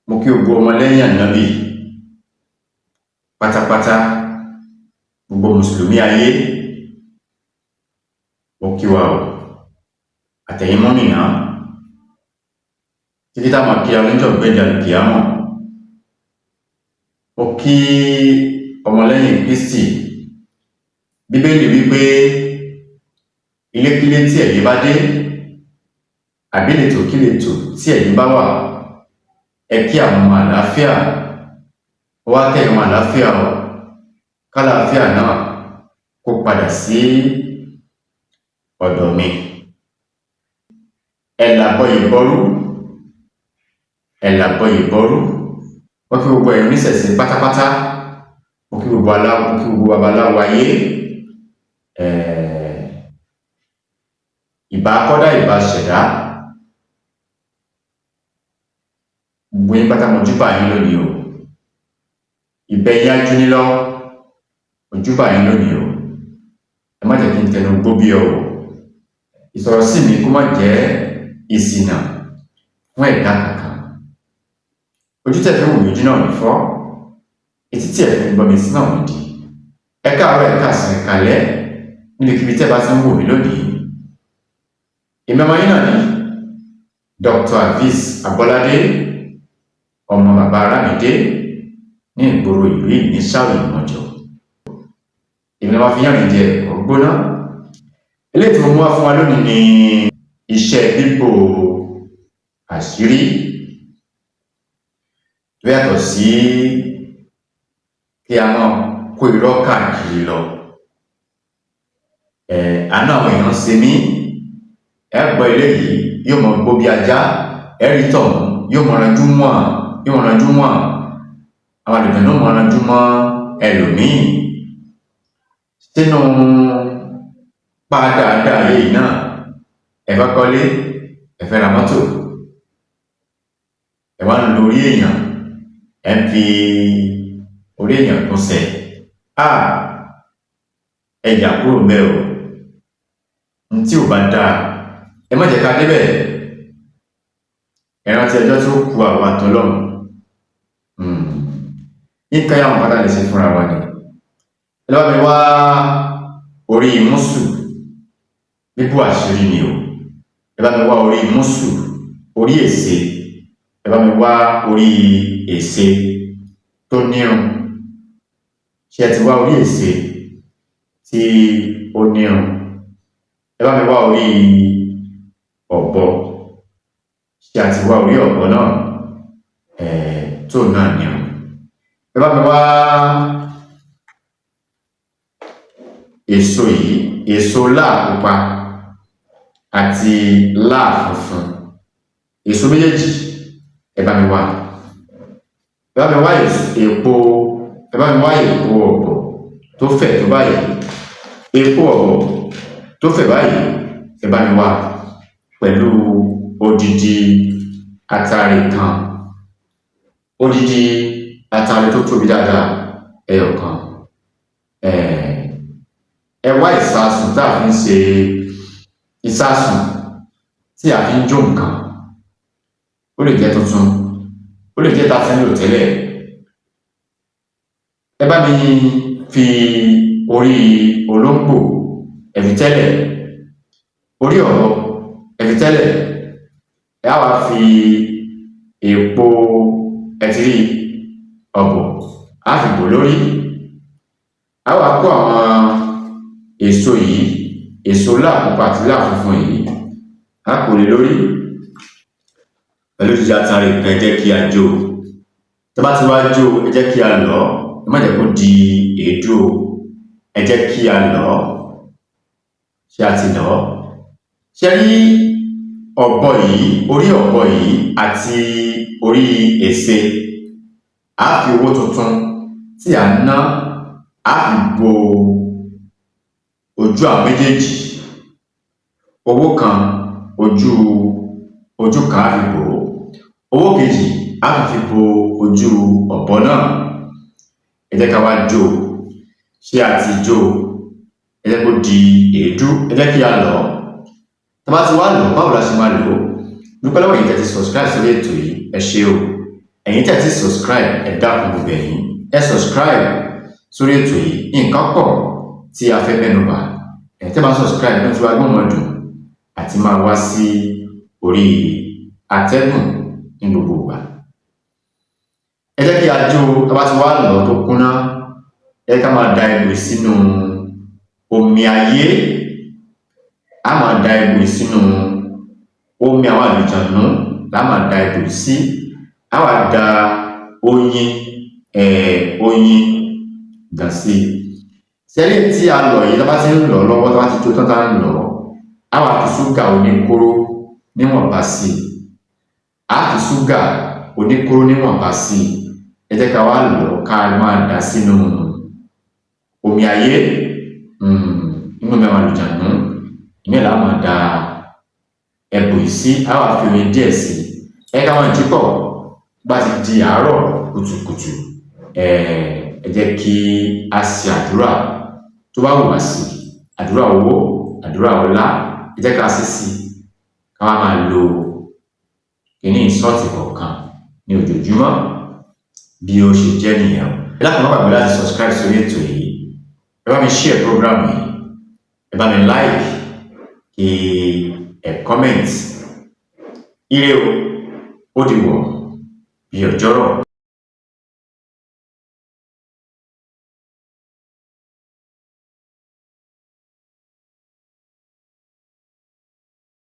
mo kí gbogbo ọmọlẹ́yìn ànábì pátápátá, gbogbo mùsùlùmí ayé, mo kí wa o, àtẹ̀yin mọ́mìnà títí tá máa kí alójọ́ gbẹ́jà kìámọ̀. Mo kí ọmọlẹ́yìn Kristi. Bíbélì wípé ilékílé tí ẹ̀yin bá dé àbí ìletòkíletò tí ẹ̀yin bá wà, ẹ kí àwọn ọmọ àlàáfíà. Ó wá kẹ́yìn ọmọ àlàáfíà o, kálàáfíà náà kó padà sí ọ̀dọ̀ mi. Ẹ̀làbọ̀yìnbọrú wọ́n kí gbogbo ẹ̀yin oníṣẹ̀ṣe pátápátá, mo kí gbogbo aláwo, mo kí gbogbo babaláwo ayé, ìbà akọ́dá, ìbà ṣẹ̀dá, gbogbo yín pátá mo júbà yín lónìí o. Ìbẹ̀yìn ajúnilọ́, mo júbà yín lónìí o. Ẹ má jẹ́ kí n tẹnu gbó bí o. Ìsọ̀rọ̀ sí mi kó má jẹ́ ìṣìnà fún ẹ̀dá kankan. Ojú tẹ́ fi wò mí, ojú náà ní fọ́, etí tí ẹ fi gbọ́ mi sí náà ní di. Ẹ káàárọ̀, ẹ káàsán, ẹ káalẹ́ níbikíbi tẹ́ bá ti ń wò mí lónìí. Èmi ọmọ yín náà ni Dr. Hafiz Abolade, ọmọ bàbá Aramide ní ìgboro ìlú Ìníṣàwò Ìmọ̀jọ. Èmi náà máa fi yàn jẹ ọgbóná. Eléyìí tí mo mú wá fún wa lónìí ni iṣẹ́ bíbò àṣírí tó yàtọ̀ sí kí a máa kó irọ́ káàkiri lọ. Àánú àwọn èèyàn ṣe mí, ẹ gbọ́ eléyìí yóò mọ gbó bí ajá, ẹ̀rí tọ̀hún yóò mọ ranjú mọ́ àwọn àlùjọ náà mọ ranjú mọ́ ẹlòmíì sínú dáadáa yìí náà. Ẹ fẹ́ kọ́lé, ẹ fẹ́ ra mọ́tò, ẹ wá ń lo orí èèyàn, ẹ ń fi orí èèyàn tó sẹ̀. Ẹ yà kúrò mẹ́ o. N tí ò bá dáa, ẹ má jẹ́ ká débẹ̀. Ẹ rántí ẹjọ́ tí ó kù àwọn àtọ́lọ́run. Nǹkan yà wọn padà lè ṣe fúnra wa ni. Ẹ lọ́wọ́ mi wá orí mùsù bíbò àṣírí ni o. Ẹ bá mi wá orí mùsù, orí èsè. Ẹ bá mi wá orí èsè tó nírun. Ṣé ẹ ti wá orí èsè tí ó nírun? Ẹ bá mi wá orí ọ̀bọ. Ṣé a ti wá orí ọ̀bọ náà tó náà nírun? Ẹ bá mi wá èso yìí, èso láàpupa àti láàfunfun. Èso méjèèjì ẹ bá mi wá. Ẹ bá mi wá èpo ọ̀bọ̀ tó fẹ̀ tó báyìí. Èpo ọ̀bọ̀ tó fẹ̀ báyìí ẹ bá mi wá pẹ̀lú odidi atare kan. Odidi atare tó tóbi dáadáa ẹyọ kan. Ẹ wá ìsasùn tí a fi ń ṣe ìsasùn tí a fi ń jó nǹkan. Ó lè jẹ́ tuntun, ó lè jẹ́ ta ti ń lò tẹ́lẹ̀. Ẹ bá mi fi orí olóńgbò ẹ fi tẹ́lẹ̀, orí ọ̀bọ ẹ fi tẹ́lẹ̀. Ẹ á wá fi èpo ẹtìrí ọ̀bọ̀ á fi bò lórí. A wá kó àwọn èso yìí, èso láàpupa àti láàfunfun yìí, á kó lé lórí pẹ̀lú jíjẹ atare. Ẹ jẹ́ kí a jó. Tó bá ti wá jó, ẹ jẹ́ kí a lọ̀. Ẹ má jẹ́ kó di èédú o. Ẹ jẹ́ kí a lọ̀. Ṣé a ti lọ̀? Ṣé rí ọ̀bọ yìí, orí ọ̀bọ yìí àti orí èsè, a fi owó tuntun tí a ná, a fi bo ojú àwọn méjèèjì. Owó kan, ojú kan a fi bò ó. Owó kejì a fi bo ojú ọ̀bọ náà. Ẹ jẹ́ ká wá jó. Ṣé a ti jó? Ẹ jẹ́ kó di èédú. Ẹ jẹ́ kí a lọ̀. Tá bá ti wá lọ̀, báwo la ṣe máa lò ó? Dúpẹ́ lọ́wọ́ yín tẹ́ ti subscribe sórí ètò yìí. Ẹ ṣé o. ẹ̀yin tẹ́ ti subscribe ẹ dákun gbogbo ẹ̀yin ẹ subscribe sórí ètò yìí nǹkan pọ̀ tí a fẹ́ mẹ́nubà ẹ̀ tẹ́ bá subscribe ní oṣù agbóhùnmọ́dún àti máa wá sí orí atẹ́gùn ní gbogbo ìgbà. Ẹ jẹ́ kí a jó tá bá ti wá lọ tó kúnná ẹ ká máa da egbò sínú omi ayé, a máa da egbò sínú omi àwọn àlùjànnú la máa da egbò sí, a wá da oyin dà sí. Sẹ́lẹ̀ tí a lọ yìí tá bá ti ń lọ lọ́wọ́ tá bá ti jó tán tá ń lọ a wá fi ṣúgà oníkóró níwọ̀nba sí, a fi ṣúgà oníkóró níwọ̀nba sí. Ẹ jẹ́ ká wá lọ ká máa dà sínú omi ayé nínú omi àwọn àlùjànnú ìyẹn là máa da ẹ̀bùn yìí sí, a wá fi oyin díẹ̀ sí. Ẹ ká máa jí pọ̀ bá ti di àárọ̀ kùtùkùtù ẹ jẹ́ kí a ṣe àdúrà tó bá wù wá sí, àdúrà owó, àdúrà ọlá, ẹ jẹ́ ká ṣe sí ká wá máa lo kíní ìsọ́ọ̀tì kọ̀ọ̀kan ní ojoojúmọ́ bí ó ṣe jẹ́ nìyẹn. Ẹ dákun má gbàgbé láti subscribe sórí ètò yìí, ẹ bá mi share program yìí, ẹ bá mi like kí ẹ comment. Ire o, ó dìwọ̀ bí ọjọ́rọ̀.